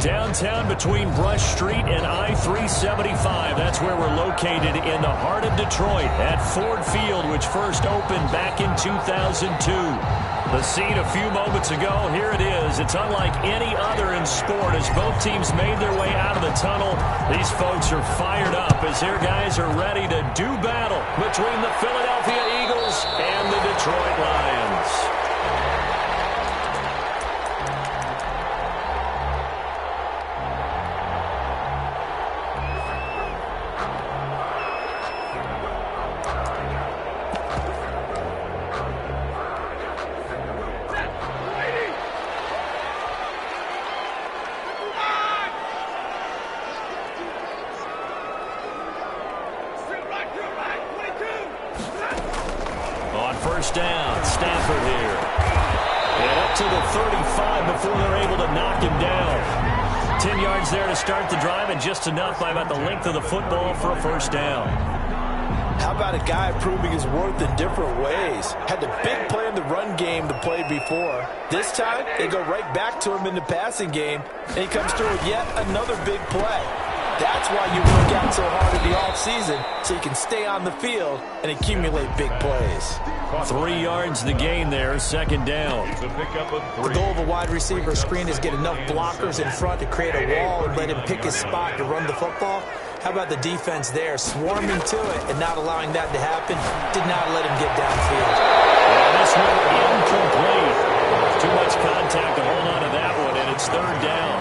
Downtown between Brush Street and I-375. That's where we're located in the heart of Detroit at Ford Field, which first opened back in 2002. The scene a few moments ago, here it is. It's unlike any other in sport as both teams made their way out of the tunnel. These folks are fired up as their guys are ready to do battle between the Philadelphia Eagles and the Detroit Lions. First down, Stafford here. And up to the 35 before they're able to knock him down. 10 yards there to start the drive, and just enough by about the length of the football for a first down. How about a guy proving his worth in different ways? Had the big play in the run game to play before. This time, they go right back to him in the passing game, and he comes through with yet another big play. That's why you work out so hard in the offseason, so you can stay on the field and accumulate big plays. 3 yards the gain there, second down. The goal of a wide receiver screen is get enough blockers in front to create a wall and let him pick his spot to run the football. How about the defense there, swarming to it and not allowing that to happen? Did not let him get downfield. And this one incomplete. Too much contact to hold on to that one, and it's third down.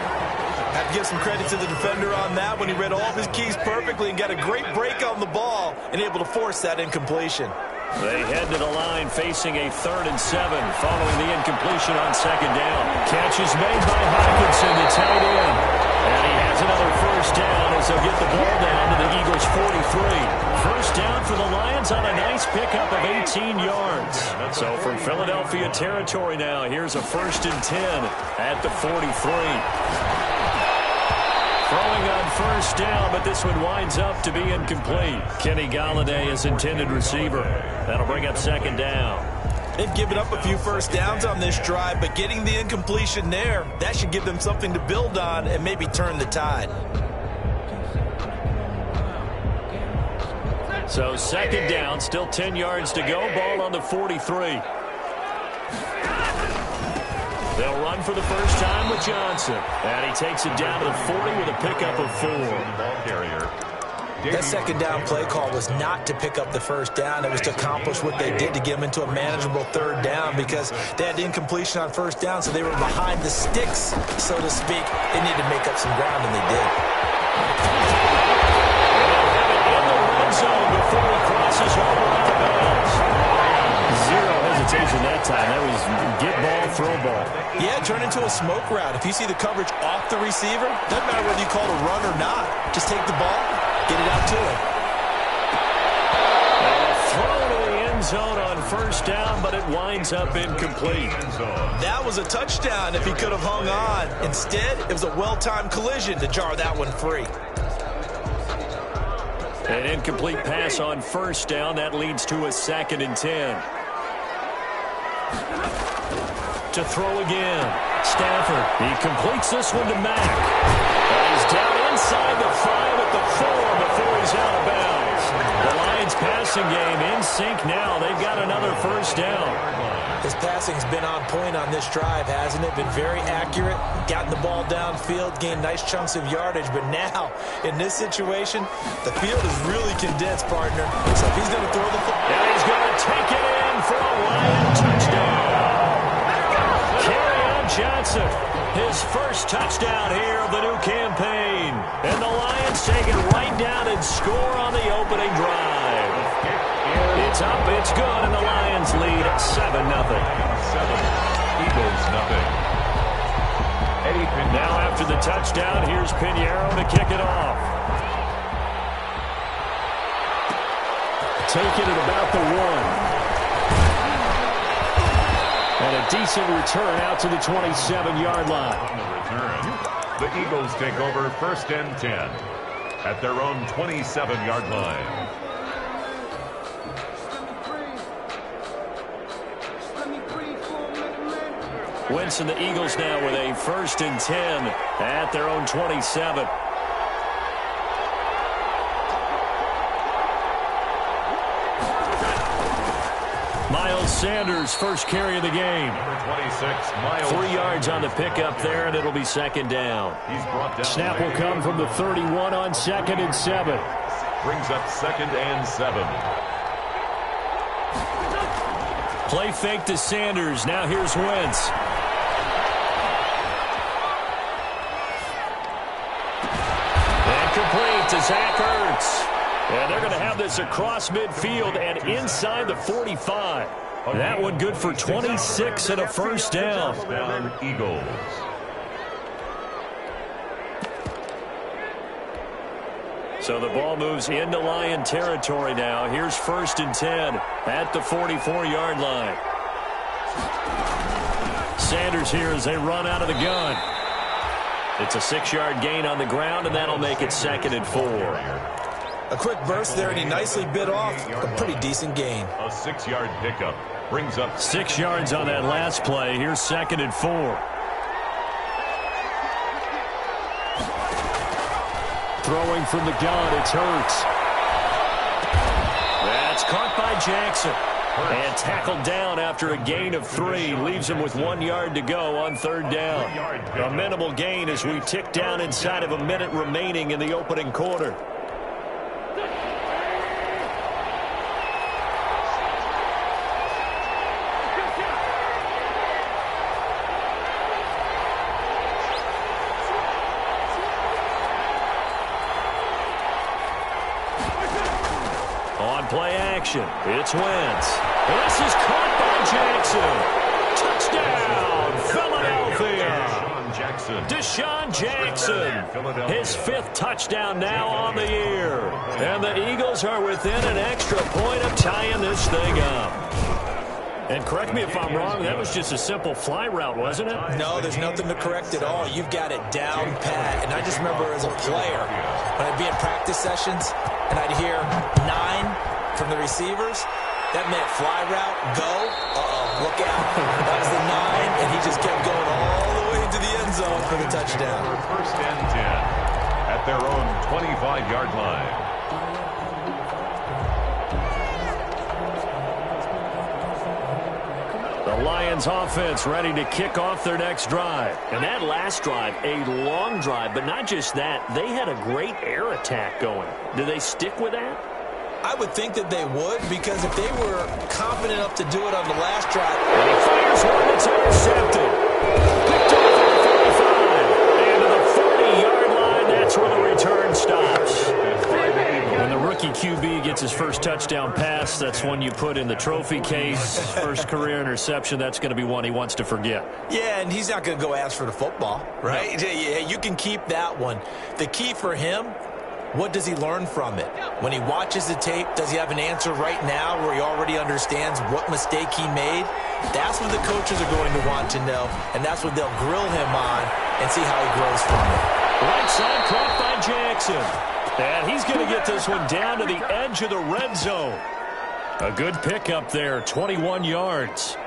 Have to give some credit to the defender on that when he read all of his keys perfectly and got a great break on the ball and able to force that incompletion. They head to the line facing a 3rd and 7 following the incompletion on second down. Catch is made by Hockenson, the tight end. And he has another first down as they'll get the ball down to the Eagles' 43. First down for the Lions on a nice pickup of 18 yards. So from Philadelphia territory now, here's a 1st and 10 at the 43. Throwing on first down, but this one winds up to be incomplete. Kenny Golladay is intended receiver. That'll bring up second down. They've given up a few first downs on this drive, but getting the incompletion there, that should give them something to build on and maybe turn the tide. So second down, still 10 yards to go. Ball on the 43. They'll run for the first time with Johnson. And he takes it down to the 40 with a pickup of 4. That second down play call was not to pick up the first down. It was to accomplish what they did to get them into a manageable third down because they had incompletion on first down, so they were behind the sticks, so to speak. They needed to make up some ground, and they did. In the red zone before he crosses over out of bounds. Zero hesitation that time. That was get ball, throw ball. Yeah, turn into a smoke route. If you see the coverage off the receiver, doesn't matter whether you call it a run or not. Just take the ball, get it out to him. And a throw to the end zone on first down, but it winds up incomplete. That was a touchdown if he could have hung on. Instead, it was a well-timed collision to jar that one free. An incomplete pass on first down. That leads to a 2nd and 10. To throw again. Stafford. He completes this one to Mack. And he's down inside the 5 at the 4 before he's out of bounds. The Lions passing game in sync now. They've got another first down. His passing's been on point on this drive, hasn't it? Been very accurate, gotten the ball downfield, gained nice chunks of yardage. But now, in this situation, the field is really condensed, partner. So if he's going to throw the football... And he's going to take it in for a Lion touchdown. Johnson, his first touchdown here of the new campaign. And the Lions take it right down and score on the opening drive. It's up, it's good, and the Lions lead 7-0. Eagles nothing. Now after the touchdown, here's Pinheiro to kick it off. Take it at about the 1. And a decent return out to the 27-yard line. On the return, the Eagles take over 1st and 10 at their own 27-yard line. Wentz and the Eagles now with a 1st and 10 at their own 27. Miles Sanders, first carry of the game. Number 26, Miles 3 yards on the pickup there, and it'll be 2nd down. He's brought down. Snap will come from the 31 on 2nd and 7. Brings up 2nd and 7. Play fake to Sanders. Now here's Wentz. And complete to Zach Ertz. And they're going to have this across midfield and inside the 45. That one good for 26 and a 1st down. Down Eagles. So the ball moves into Lion territory now. Here's 1st and 10 at the 44-yard line. Sanders here as they run out of the gun. It's a 6-yard gain on the ground, and that'll make it 2nd and 4. A quick burst there, and he nicely bit off a pretty decent gain. A 6-yard pickup brings up 6 yards on that last play. Here's 2nd and 4. Throwing from the gun, it's Hurts. That's caught by Jackson. And tackled down after a gain of 3. Leaves him with 1 yard to go on 3rd down. A minimal gain as we tick down inside of a minute remaining in the opening quarter. On play action, it's Wentz. This is caught by Jackson. Touchdown, Philadelphia. Deshaun Jackson. His 5th touchdown now on the year. And the Eagles are within an extra point of tying this thing up. And correct me if I'm wrong, that was just a simple fly route, wasn't it? No, there's nothing to correct at all. You've got it down pat. And I just remember as a player, when I'd be in practice sessions, and I'd hear 9 from the receivers, that meant fly route, go, look out. That was the 9, and he just kept going all the way into the end zone for the touchdown. 1st and 10 at their own 25-yard line. The Lions offense ready to kick off their next drive. And that last drive, a long drive, but not just that. They had a great air attack going. Do they stick with that? I would think that they would, because if they were confident enough to do it on the last drive. And he fires one that's intercepted. Picked off at the 45. And to the 40-yard line, that's where the return stops. When the rookie QB gets his first touchdown pass, that's one you put in the trophy case. First career interception, that's going to be one he wants to forget. Yeah, and he's not going to go ask for the football, right? No. Yeah, you can keep that one. The key for him, what does he learn from it? When he watches the tape, does he have an answer right now where he already understands what mistake he made? That's what the coaches are going to want to know, and that's what they'll grill him on and see how he grows from it. Right side caught by Jackson. And he's going to get this one down to the edge of the red zone. A good pickup there, 21 yards.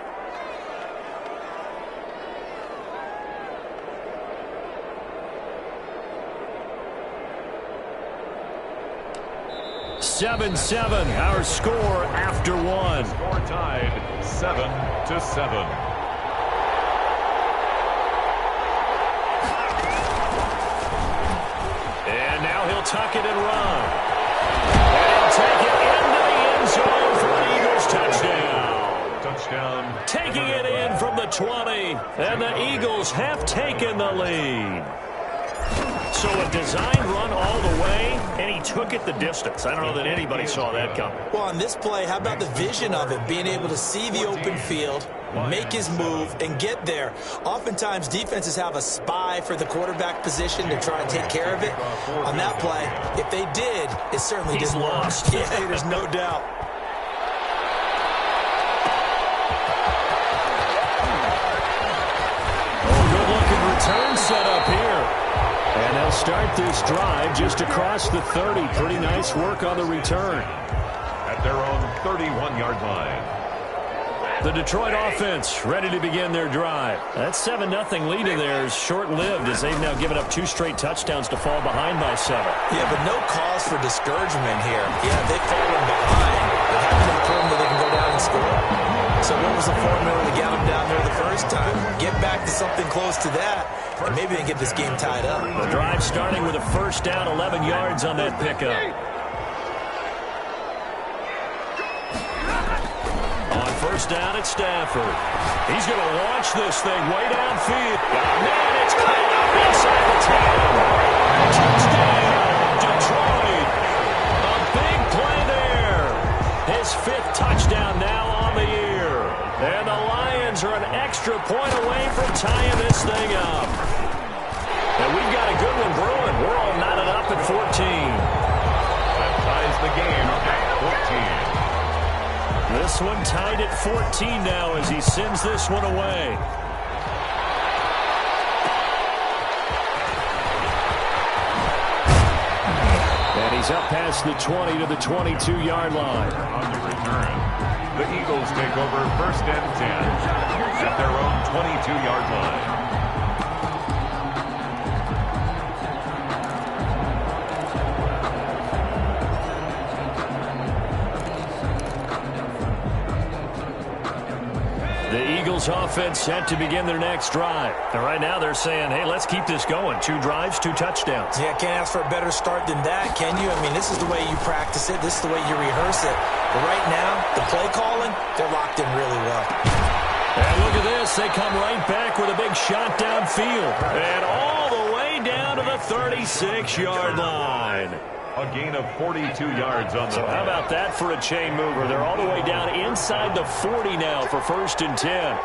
(7-7), our score after one. Score tied 7-7. And now he'll tuck it and run. And he'll take it into the end zone for an Eagles touchdown. Touchdown. Taking it in from the 20, and the Eagles have taken the lead. So a design run all the way, and he took it the distance. I don't know that anybody saw that coming. Well, on this play, how about the vision of it, being able to see the open field, make his move, and get there. Oftentimes, defenses have a spy for the quarterback position to try and take care of it. On that play, if they did, it certainly didn't work. Lost. Yeah, there's no doubt. Good-looking return set up here. And they'll start this drive just across the 30. Pretty nice work on the return. At their own 31-yard line. The Detroit offense ready to begin their drive. That 7-0 lead in there is short-lived as they've now given up 2 straight touchdowns to fall behind by 7. Yeah, but no cause for discouragement here. Yeah, they've fallen behind, but haven't they proven that they can go down and score? So what was the formula to get them down there the first time? Get back to something close to that, and maybe they get this game tied up. The drive starting with a first down, 11 yards on that pickup. On first down at Stafford. He's going to launch this thing way downfield. Oh, man, it's caught up inside the 10. Touchdown, Detroit. A big play there. His 5th touchdown now on the year. And the Lions are an extra point away from tying this thing up. And we've got a good one brewing. We're all knotted up at 14. That ties the game at 14. This one tied at 14 now as he sends this one away. And he's up past the 20 to the 22-yard line. On the return, the Eagles take over first and 10 at their own 22-yard line. The Eagles offense set to begin their next drive. And right now they're saying, hey, let's keep this going. 2 drives, 2 touchdowns. Yeah, can't ask for a better start than that, can you? I mean, this is the way you practice it. This is the way you rehearse it. But right now, the play calling, they're locked in really well. And look at this. They come right back with a big shot downfield. And all the way down to the 36-yard line. A gain of 42 yards on the So how about that for a chain mover? They're all the way down inside the 40 now for first and 10.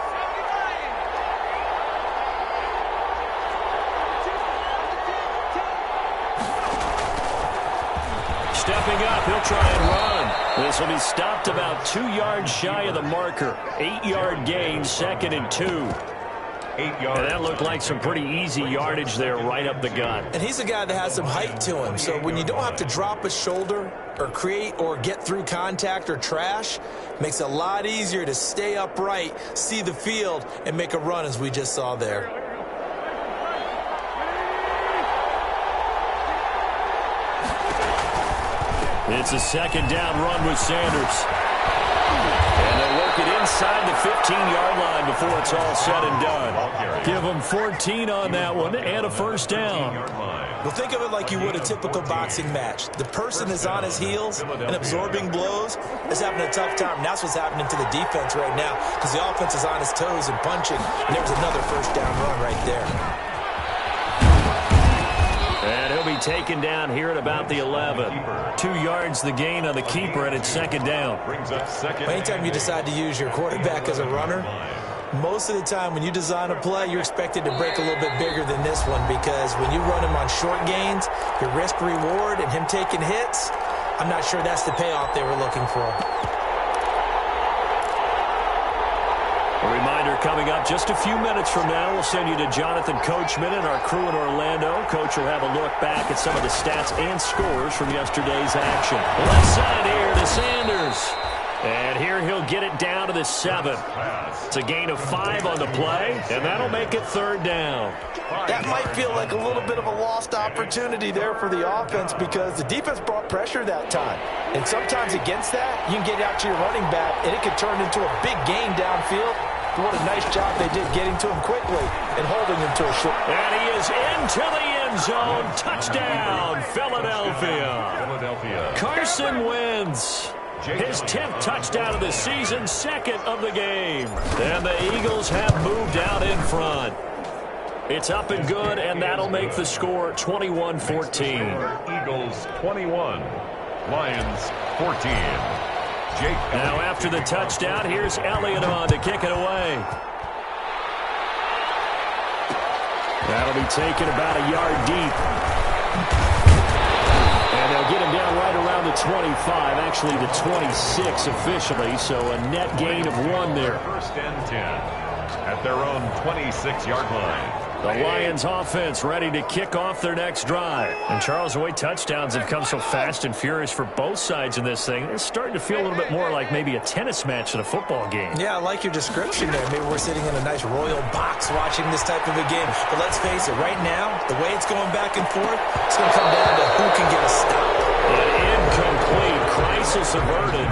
Stepping up, he'll try and run. This will be stopped about 2 yards shy of the marker. 8-yard gain, 2nd and 2. 8 yards. And that looked like some pretty easy yardage there right up the gut. And he's a guy that has some height to him. So when you don't have to drop a shoulder or create or get through contact or trash, makes it a lot easier to stay upright, see the field, and make a run as we just saw there. It's a 2nd down run with Sanders. And they'll work it inside the 15-yard line before it's all said and done. Give them 14 on that one and a first down. Well, think of it like you would a typical boxing match. The person is on his heels and absorbing blows is having a tough time. And that's what's happening to the defense right now because the offense is on his toes and punching. And there was another first down run right there. And he'll be taken down here at about the 11. 2 yards the gain on the keeper, and it's 2nd down. Anytime you decide to use your quarterback as a runner, most of the time when you design a play, you're expected to break a little bit bigger than this one because when you run him on short gains, your risk-reward and him taking hits, I'm not sure that's the payoff they were looking for. A reminder coming up just a few minutes from now, we'll send you to Jonathan Coachman and our crew in Orlando. Coach will have a look back at some of the stats and scores from yesterday's action. Left side here to Sanders. And here he'll get it down to the 7. It's a gain of 5 on the play, and that'll make it 3rd down. That might feel like a little bit of a lost opportunity there for the offense because the defense brought pressure that time. And sometimes against that, you can get out to your running back, and it could turn into a big gain downfield. But what a nice job they did getting to him quickly and holding him to a short. And he is into the end zone. Touchdown, Philadelphia. Carson Wentz. His 10th touchdown of the season, 2nd of the game. And the Eagles have moved out in front. It's up and good, and that'll make the score 21-14. Eagles 21, Lions 14. Now after the touchdown, here's Elliott on to kick it away. That'll be taken about a yard deep. And they'll get him down right around the 25, actually the 26 officially, so a net gain of 1 there. First and 10 at their own 26-yard line. The Lions offense ready to kick off their next drive. And Charles, the way touchdowns have come so fast and furious for both sides in this thing, it's starting to feel a little bit more like maybe a tennis match than a football game. Yeah, I like your description there. Maybe we're sitting in a nice royal box watching this type of a game. But let's face it, right now, the way it's going back and forth, it's going to come down to who can get a stop. An incomplete, crisis averted,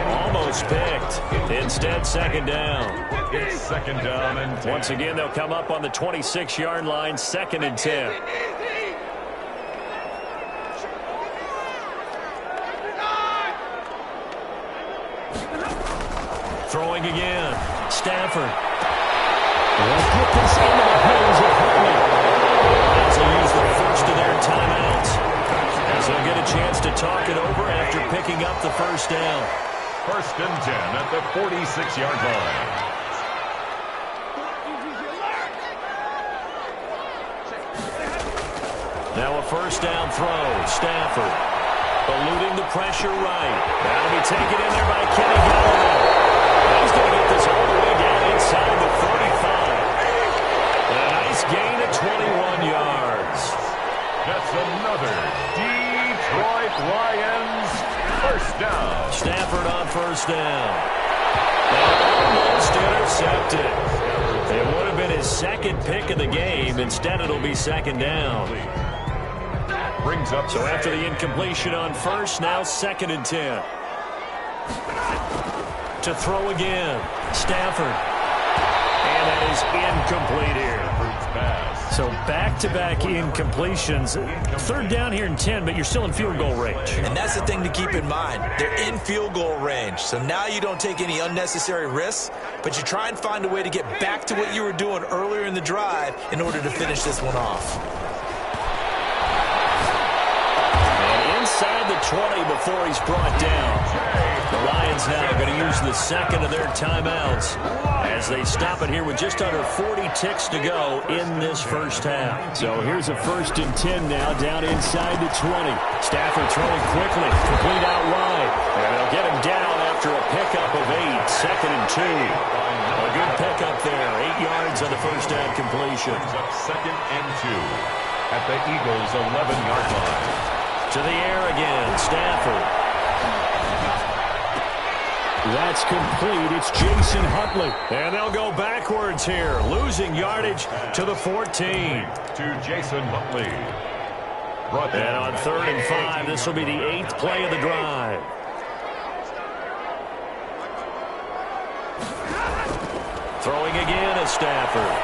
almost picked. Instead, second down. It's second down and 10. Once again, they'll come up on the 26-yard line, 2nd and 10. Throwing again. Stafford. They'll get this into the hands of Huntley. As they use the first of their timeouts. As they'll get a chance to talk it over after picking up the first down. First and 10 at the 46-yard line. Now a first down throw. Stafford eluding the pressure right. That'll be taken in there by Kenny Galladay. He's going to get this all the way down inside the 45. And a nice gain of 21 yards. That's another Detroit Lions first down. Stafford on first down. And almost intercepted. It would have been his second pick of the game. Instead, it'll be second down. Brings up So after the incompletion on first, now 2nd and 10. To throw again. Stafford. And that is incomplete here. So back-to-back incompletions. Third down here in 10, but you're still in field goal range. And that's the thing to keep in mind. They're in field goal range. So now you don't take any unnecessary risks, but you try and find a way to get back to what you were doing earlier in the drive in order to finish this one off. Inside the 20 before he's brought down. The Lions now going to use the second of their timeouts as they stop it here with just under 40 ticks to go in this first half. So here's a 1st and 10 now down inside the 20. Stafford throwing quickly, complete out wide. And they'll get him down after a pickup of 8, 2nd and 2. A good pickup there, 8 yards on the first down completion. up 2nd and 2 at the Eagles' 11-yard line. To the air again, Stafford. That's complete. It's Jason Huntley. And they'll go backwards here, losing yardage to the 14. To Jason Huntley. And on 3rd and 5, this will be the 8th play of the drive. Throwing again is Stafford.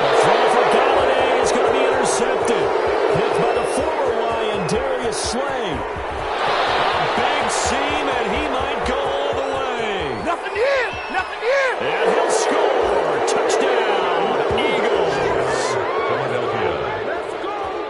A throw for Galladay is going to be intercepted. Hit by the former Lion, Darius Slay. A big seam, and he might go all the way. Nothing here! Nothing here! And he'll score. Touchdown, Eagles. Philadelphia.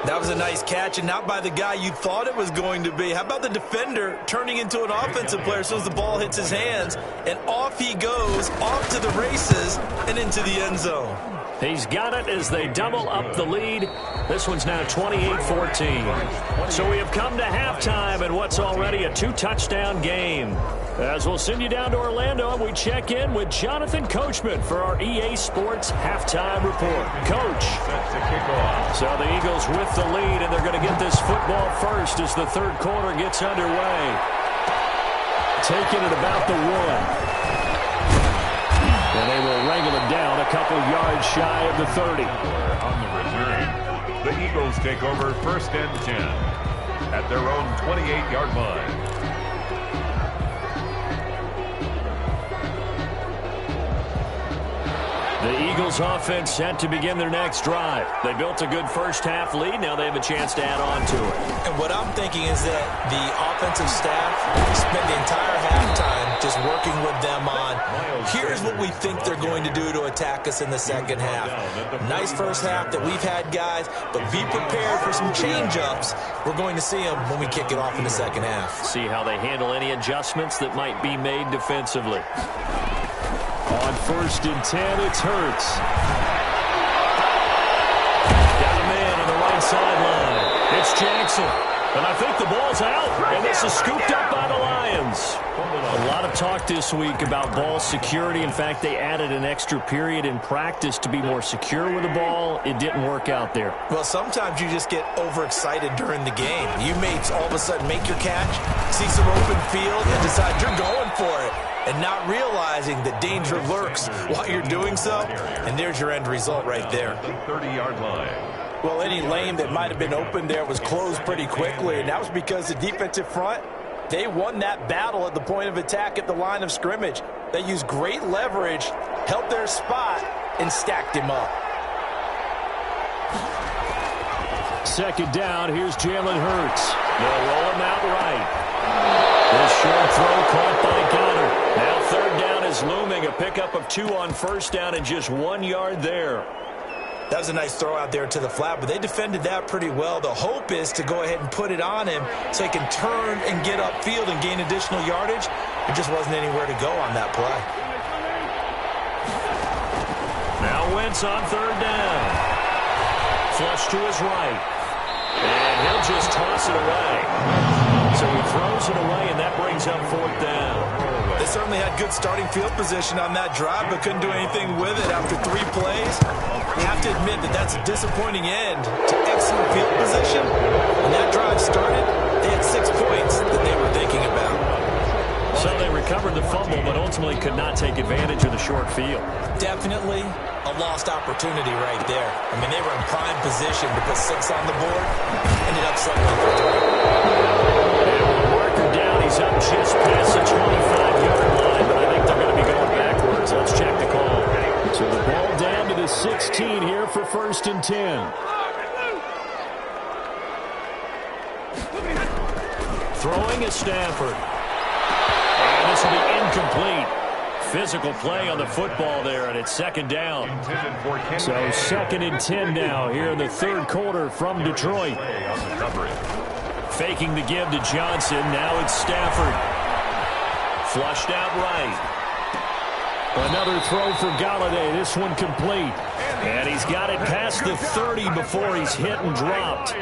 That was a nice catch, and not by the guy you thought it was going to be. How about the defender turning into an offensive player as soon as the ball hits his hands, and off he goes, off to the races, and into the end zone. He's got it as they double up the lead. This one's now 28-14. So we have come to halftime in what's already a 2-touchdown game. As we'll send you down to Orlando, and we check in with Jonathan Coachman for our EA Sports Halftime Report. Coach. So the Eagles with the lead, and they're going to get this football first as the third quarter gets underway. Taking it about the 1. And they will wrangle it down a couple yards shy of the 30. On the return, the Eagles take over 1st and 10 at their own 28-yard line. The Eagles offense set to begin their next drive. They built a good first half lead. Now they have a chance to add on to it. And what I'm thinking is that the offensive staff spent the entire halftime just working with them on, here's what we think they're going to do to attack us in the second half. Nice first half that we've had, guys, but be prepared for some change-ups. We're going to see them when we kick it off in the second half. See how they handle any adjustments that might be made defensively. On 1st and 10, it's Hurts. Got a man on the right sideline. It's Jackson. And I think the ball's out, and this is scooped up by the Lions. A lot of talk this week about ball security. In fact, they added an extra period in practice to be more secure with the ball. It didn't work out there. Well, sometimes you just get overexcited during the game. You may all of a sudden make your catch, see some open field, and decide you're going for it, and not realizing that danger lurks while you're doing so. And there's your end result right there. The 30-yard line. Well, any lane that might have been open there was closed pretty quickly, and that was because the defensive front, they won that battle at the point of attack at the line of scrimmage. They used great leverage, held their spot, and stacked him up. Second down, here's Jalen Hurts. They'll roll him out right. This short throw caught by Goddard. Now third down is looming, a pickup of 2 on first down and just 1 yard there. That was a nice throw out there to the flat, but they defended that pretty well. The hope is to go ahead and put it on him so he can turn and get upfield and gain additional yardage. There just wasn't anywhere to go on that play. Now Wentz on third down. Flush to his right. And he'll just toss it away. So he throws it away, and that brings up fourth down. They certainly had good starting field position on that drive, but couldn't do anything with it after 3 plays. You have to admit that that's a disappointing end to excellent field position. When that drive started, they had 6 points that they were thinking about. So they recovered the fumble, but ultimately could not take advantage of the short field. Definitely a lost opportunity right there. I mean, they were in prime position to put 6 on the board. Ended up settling for 3. And with the marker down, he's up just past the 25-yard line, but I think they're going to be going backwards. Let's check the call. So the ball down to the 16 here for first and 10. Throwing is Stafford. And this will be incomplete. Physical play on the football there, and it's second down. So second and 10 now here in the third quarter from Detroit. Faking the give to Johnson. Now it's Stafford. Flushed out right. Another throw for Galladay. This one complete. And he's got it past the 30 before he's hit and dropped.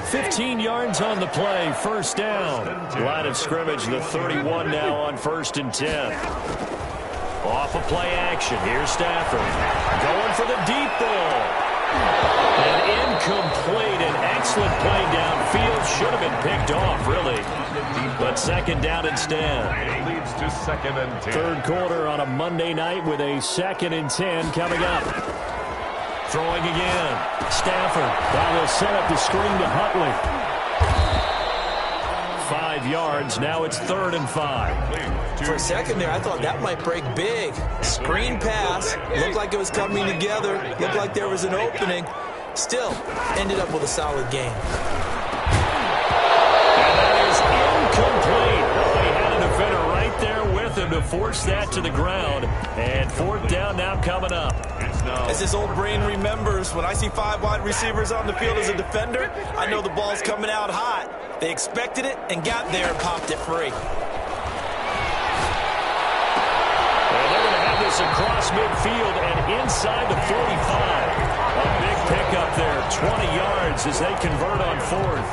15 yards on the play. First down. Line of scrimmage, the 31 now on first and 10. Off of play action. Here's Stafford. Going for the deep ball. And incomplete. An excellent play downfield. Should have been picked off, really. But second down instead. It leads to second and 10. Third quarter on a Monday night with a second and 10 coming up. Throwing again. Stafford. That will set up the screen to Huntley. 5 yards. Now it's third and 5. For a second there, I thought that might break big. Screen pass. Looked like it was coming together. Looked like there was an opening. Still, ended up with a solid game. And that is incomplete. He had a defender right there with him to force that to the ground. And fourth down now coming up. As his old brain remembers, when I see 5 wide receivers on the field as a defender, I know the ball's coming out hot. They expected it and got there and popped it free. And they're going to have this across midfield and inside the 45. A big pickup there, 20 yards as they convert on fourth.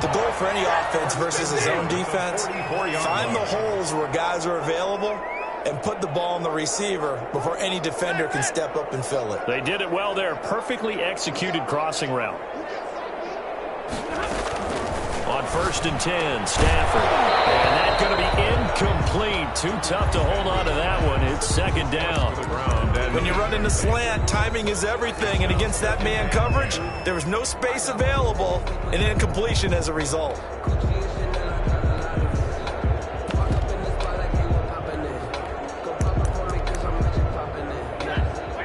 The goal for any offense versus a zone defense, find the holes where guys are available and put the ball on the receiver before any defender can step up and fill it. They did it well there. Perfectly executed crossing route. On first and 10, Stafford. And that's going to be incomplete. Too tough to hold on to that one. It's second down. When you run in the slant, timing is everything. And against that man coverage, there was no space available and incompletion as a result.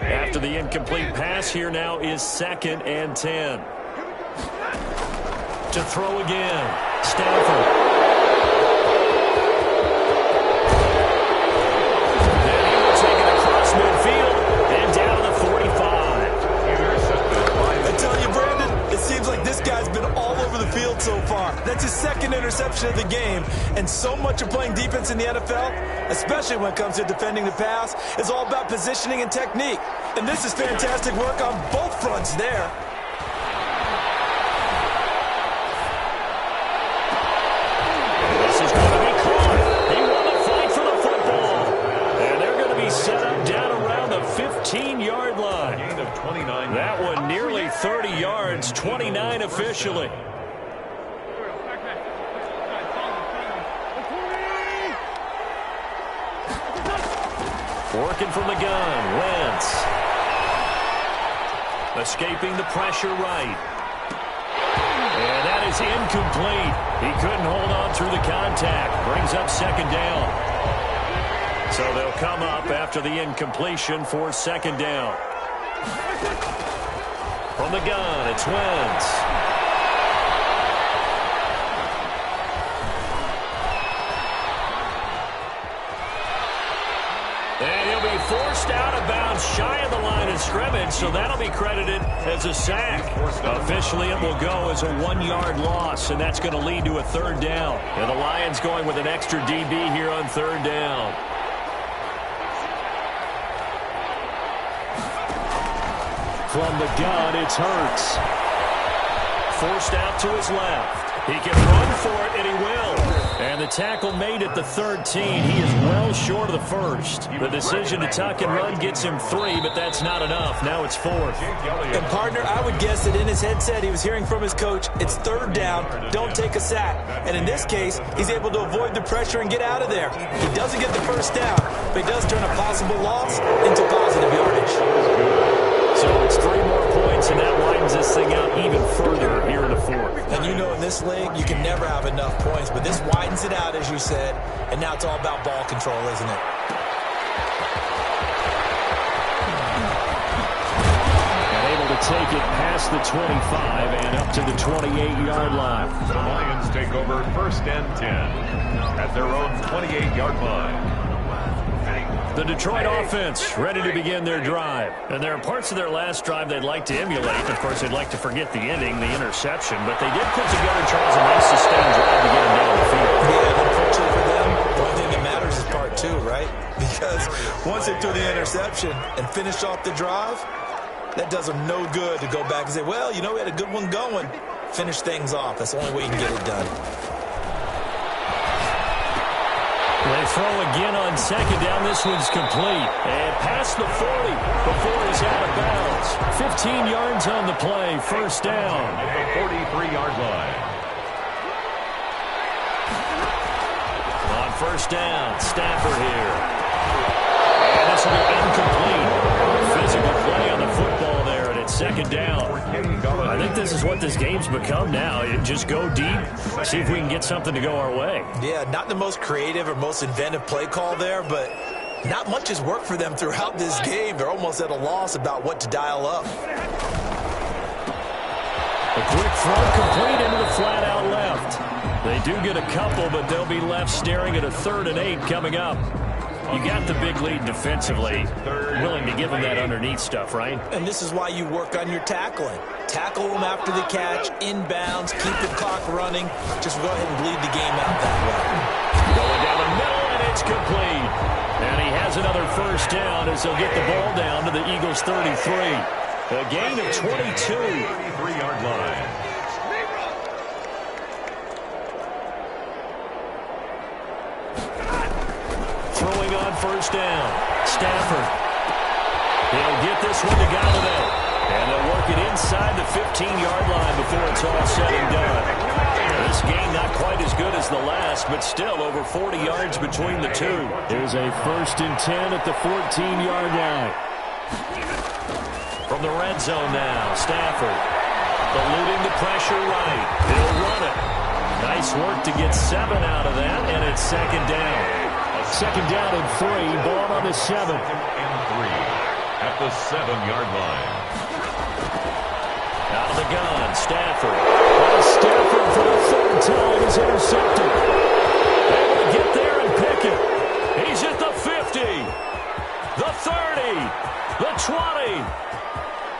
After the incomplete pass, here now is second and 10. To throw again, Stafford. Then he will take it across midfield and down to the 45. I tell you, Brandon, it seems like this guy's been all over the field so far. That's his second interception of the game. And so much of playing defense in the NFL, especially when it comes to defending the pass, is all about positioning and technique. And this is fantastic work on both fronts there. 29. That one nearly 30 yards, 29 officially. Working from the gun, Wentz. Escaping the pressure right. And that is incomplete. He couldn't hold on through the contact. Brings up second down. So they'll come up after the incompletion for second down. From the gun, it's Wentz. And he'll be forced out of bounds shy of the line of scrimmage, so that'll be credited as a sack. Officially, it will go as a 1-yard loss, and that's going to lead to a third down. And the Lions going with an extra DB here on third down. From the gun, it's Hurts. Forced out to his left. He can run for it, and he will. And the tackle made at the 13. He is well short of the first. The decision to tuck and run gets him 3, but that's not enough. Now it's 4th. And, partner, I would guess that in his headset he was hearing from his coach, it's third down, don't take a sack. And in this case, he's able to avoid the pressure and get out of there. He doesn't get the first down, but he does turn a possible loss into positive yardage. So it's 3 more points, and that widens this thing out even further here in the 4th. And you know in this league, you can never have enough points, but this widens it out, as you said, and now it's all about ball control, isn't it? And able to take it past the 25 and up to the 28-yard line. The Lions take over 1st and 10 at their own 28-yard line. The Detroit offense ready to begin their drive. And there are parts of their last drive they'd like to emulate. Of course, they'd like to forget the ending, the interception. But they did put together, Charles, a nice sustained drive to get them down the field. Yeah, and unfortunately for them, the only thing that matters is part 2, right? Because once they threw the interception and finished off the drive, that does them no good to go back and say, well, you know, we had a good one going. Finish things off. That's the only way you can get it done. They throw again on second down. This one's complete. And past the 40 before he's out of bounds. 15 yards on the play. First down. At the 43-yard line. On first down, Stafford here. And this will be incomplete. Physical play on the football there, and it's second down. I think this is what this game's become now. Just go deep, see if we can get something to go our way. Yeah, not the most creative or most inventive play call there, but not much has worked for them throughout this game. They're almost at a loss about what to dial up. A quick throw complete into the flat out left. They do get a couple, but they'll be left staring at a 3rd and 8 coming up. You got the big lead defensively, willing to give them that underneath stuff, right? And this is why you work on your tackling. Tackle them after the catch, inbounds, keep the clock running. Just go ahead and bleed the game out that way. Going down the middle, and it's complete. And he has another first down as they'll get the ball down to the Eagles' 33. A gain of 22. 33-yard line. Throwing on first down. Stafford. He'll get this one to Galladay. And they'll work it inside the 15-yard line before it's all said and done. This game not quite as good as the last, but still over 40 yards between the two. There's a 1st and 10 at the 14-yard line. From the red zone now, Stafford. Eluding the pressure right. He'll run it. Nice work to get 7 out of that, and it's second down. Second down and 3, ball on the 7. And 3 at the 7-yard line. Out of the gun, Stafford. Well, Stafford for the 3rd time is intercepted. Able to get there and pick it. He's at the 50, the 30, the 20.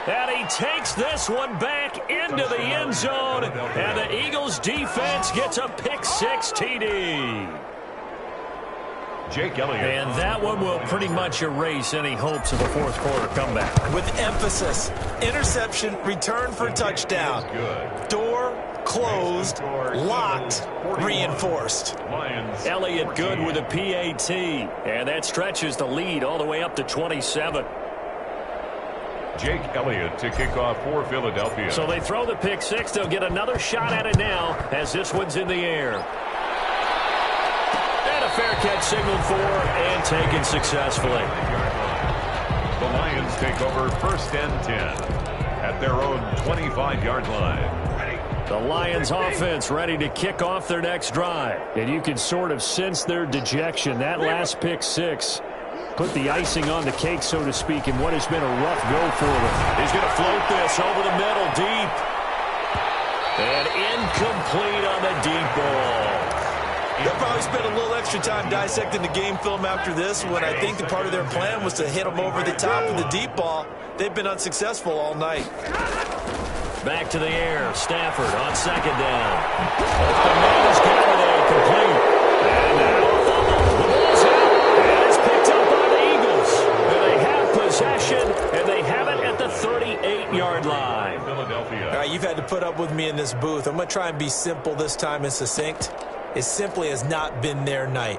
And he takes this one back into the end zone. And the Eagles defense gets a pick-6 TD. Jake Elliott. And that one will pretty much erase any hopes of a 4th quarter comeback. With emphasis, interception, return for touchdown. Good. Door closed, locked, reinforced. Lions. Elliott good with a PAT. And that stretches the lead all the way up to 27. Jake Elliott to kick off for Philadelphia. So they throw the pick six. They'll get another shot at it now as this one's in the air. And a fair catch signaled for and taken successfully. The Lions take over first and 10 at their own 25-yard line. The Lions offense ready to kick off their next drive. And you can sort of sense their dejection. That last pick six put the icing on the cake, so to speak, in what has been a rough go for them. He's going to float this over the middle deep. And incomplete on the deep ball. They'll probably spend a little extra time dissecting the game film after this when I think the part of their plan was to hit them over the top of the deep ball. They've been unsuccessful all night. Back to the air. Stafford on second down. The man is got it incomplete. And now a fumble. The ball's out. And it's picked up by the Eagles. And they have possession, and they have it at the 38-yard line. Philadelphia. All right, you've had to put up with me in this booth. I'm going to try and be simple this time and succinct. It simply has not been their night.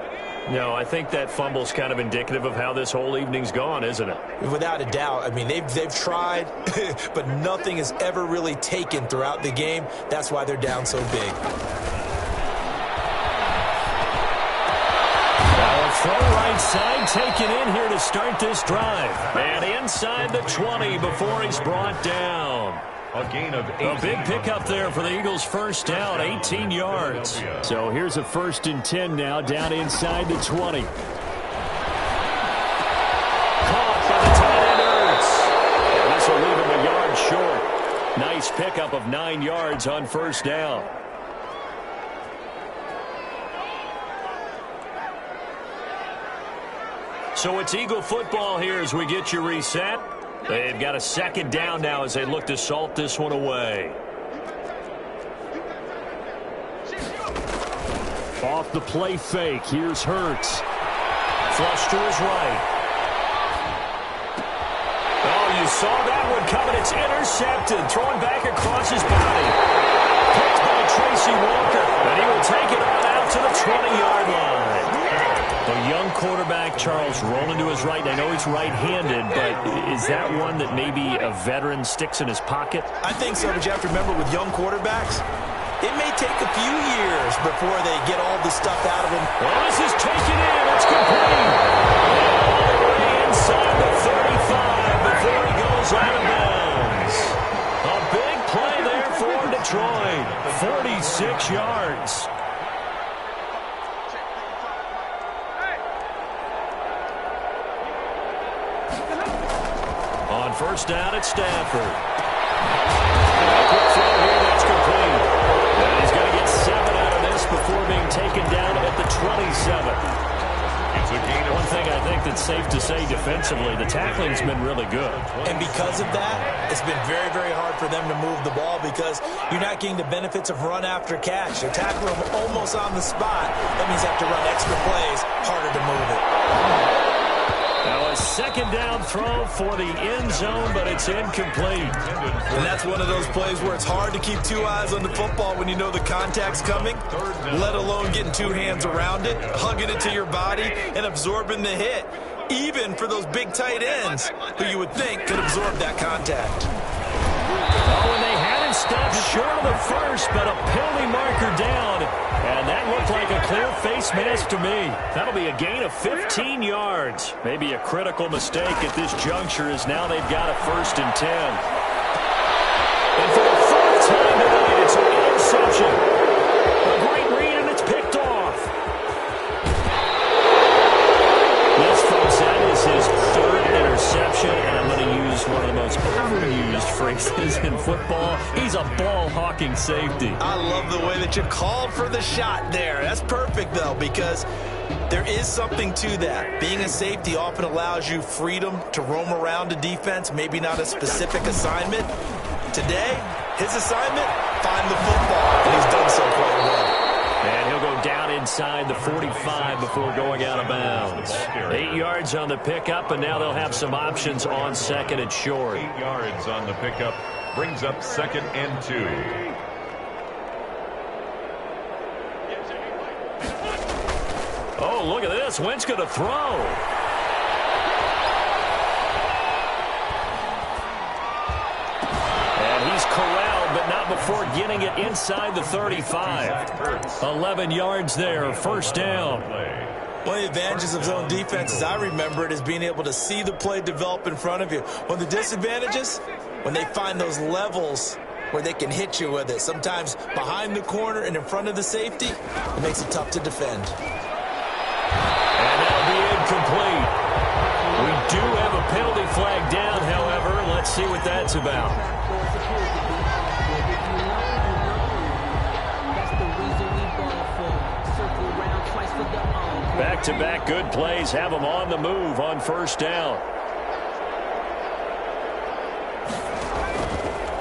No, I think that fumble's kind of indicative of how this whole evening's gone, isn't it? Without a doubt. I mean, they've tried, but nothing has ever really taken throughout the game. That's why they're down so big. Now a throw right side taken in here to start this drive. And inside the 20 before he's brought down. A gain of 18. A big pickup there for the Eagles' first down, 18 yards. So here's a 1st and 10 now, down inside the 20. Caught by the tight end Ertz. And this will leave him a yard short. Nice pickup of 9 yards on first down. So it's Eagle football here as we get you reset. They've got a second down now as they look to salt this one away. Off the play fake. Here's Hurts. Flush to his right. Oh, you saw that one coming. It's intercepted. Thrown back across his body. Picked by Tracy Walker. And he will take it on out to the 20-yard line. The young quarterback, Charles, rolling to his right. I know he's right-handed, but is that one that maybe a veteran sticks in his pocket? I think so, but you have to remember with young quarterbacks, it may take a few years before they get all the stuff out of them. Well, this is taken in. It's complete. All the way inside the 35 before he goes out of bounds. A big play there for Detroit. 46 yards. On first down at Stafford. A quick throw here, that's complete. And he's going to get 7 out of this before being taken down at the 27. It's a gain of One thing I think that's safe to say defensively, the tackling's been really good. And because of that, it's been very, very hard for them to move the ball because you're not getting the benefits of run after catch. They're tackling them almost on the spot. That means you have to run extra plays, harder to move it. Now a second down throw for the end zone, but it's incomplete. And that's one of those plays where it's hard to keep 2 eyes on the football when you know the contact's coming, let alone getting 2 hands around it, hugging it to your body, and absorbing the hit. Even for those big tight ends who you would think could absorb that contact. Oh, and they had it stopped short of the first, but a penalty marker down. And that looked like a clear face mask to me. That'll be a gain of 15 yards. Maybe a critical mistake at this juncture as now they've got a 1st and 10. And for the 4th time tonight, it's an interception. A great read, and it's picked off. Yes, folks, that is his 3rd interception, and I'm going to use one of the most overused phrases in football. He's a ball-hawking safety. I love the way that you called for the shot there. That's perfect, though, because there is something to that. Being a safety often allows you freedom to roam around a defense, maybe not a specific assignment. Today, his assignment, find the football, and he's done so quite well. And he'll go down inside the 45 before going out of bounds. 8 yards on the pickup, and now they'll have some options on 2nd and short. 8 yards on the pickup. Brings up 2nd and 2. Oh, look at this. Wentz going to throw. getting it inside the 35. 11 yards there, first down. One of the advantages of zone defense, as I remember it, is being able to see the play develop in front of you. One of the disadvantages, when they find those levels where they can hit you with it, sometimes behind the corner and in front of the safety, it makes it tough to defend. And that'll be incomplete. We do have a penalty flag down, however. Let's see what that's about. Back-to-back good plays have them on the move on first down.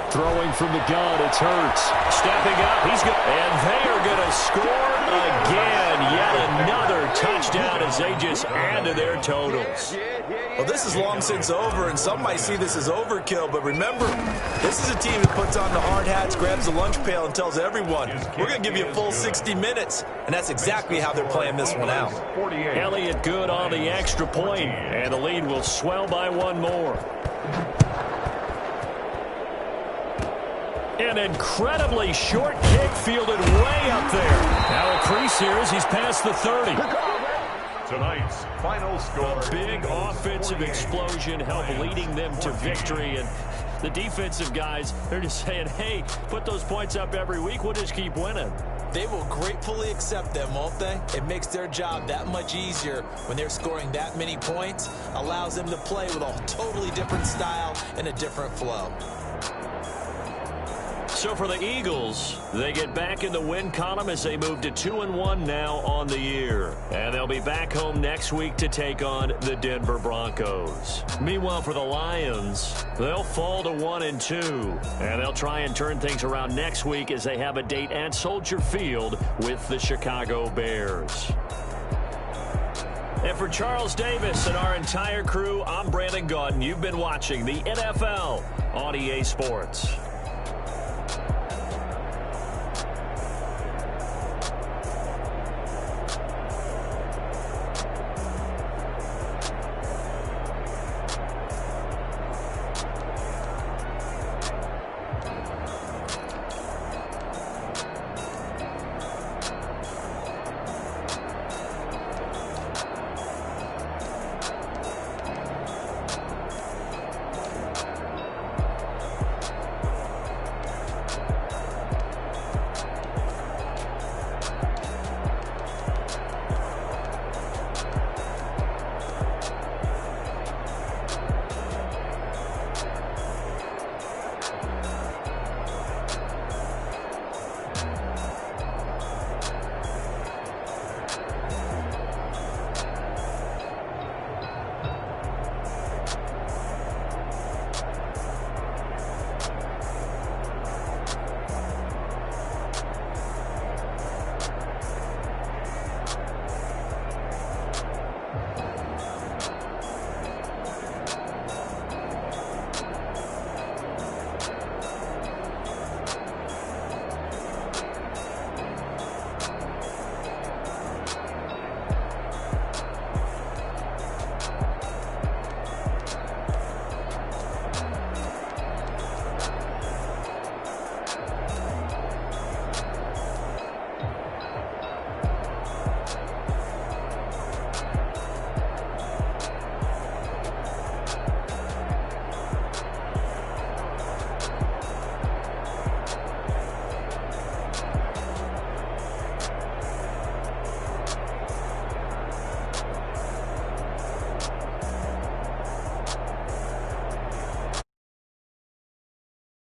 Throwing from the gun, it's Hurts. Stepping up, and they are going to score again. Yet another touchdown as they just add to their totals. Well, this is long since over, and some might see this as overkill. But remember, this is a team that puts on the hard hats, grabs the lunch pail, and tells everyone, we're going to give you a full 60 minutes. And that's exactly how they're playing this one out. Elliott good on the extra point, and the lead will swell by one more. An incredibly short kick fielded way up there. Now a crease here as he's past the 30. Tonight's final score. A big offensive explosion helped leading them to victory. And the defensive guys, they're just saying, hey, put those points up every week. We'll just keep winning. They will gratefully accept them, won't they? It makes their job that much easier when they're scoring that many points. Allows them to play with a totally different style and a different flow. So for the Eagles, they get back in the win column as they move to 2-1 now on the year. And they'll be back home next week to take on the Denver Broncos. Meanwhile, for the Lions, they'll fall to 1-2. And they'll try and turn things around next week as they have a date at Soldier Field with the Chicago Bears. And for Charles Davis and our entire crew, I'm Brandon Gaudin. You've been watching the NFL on EA Sports.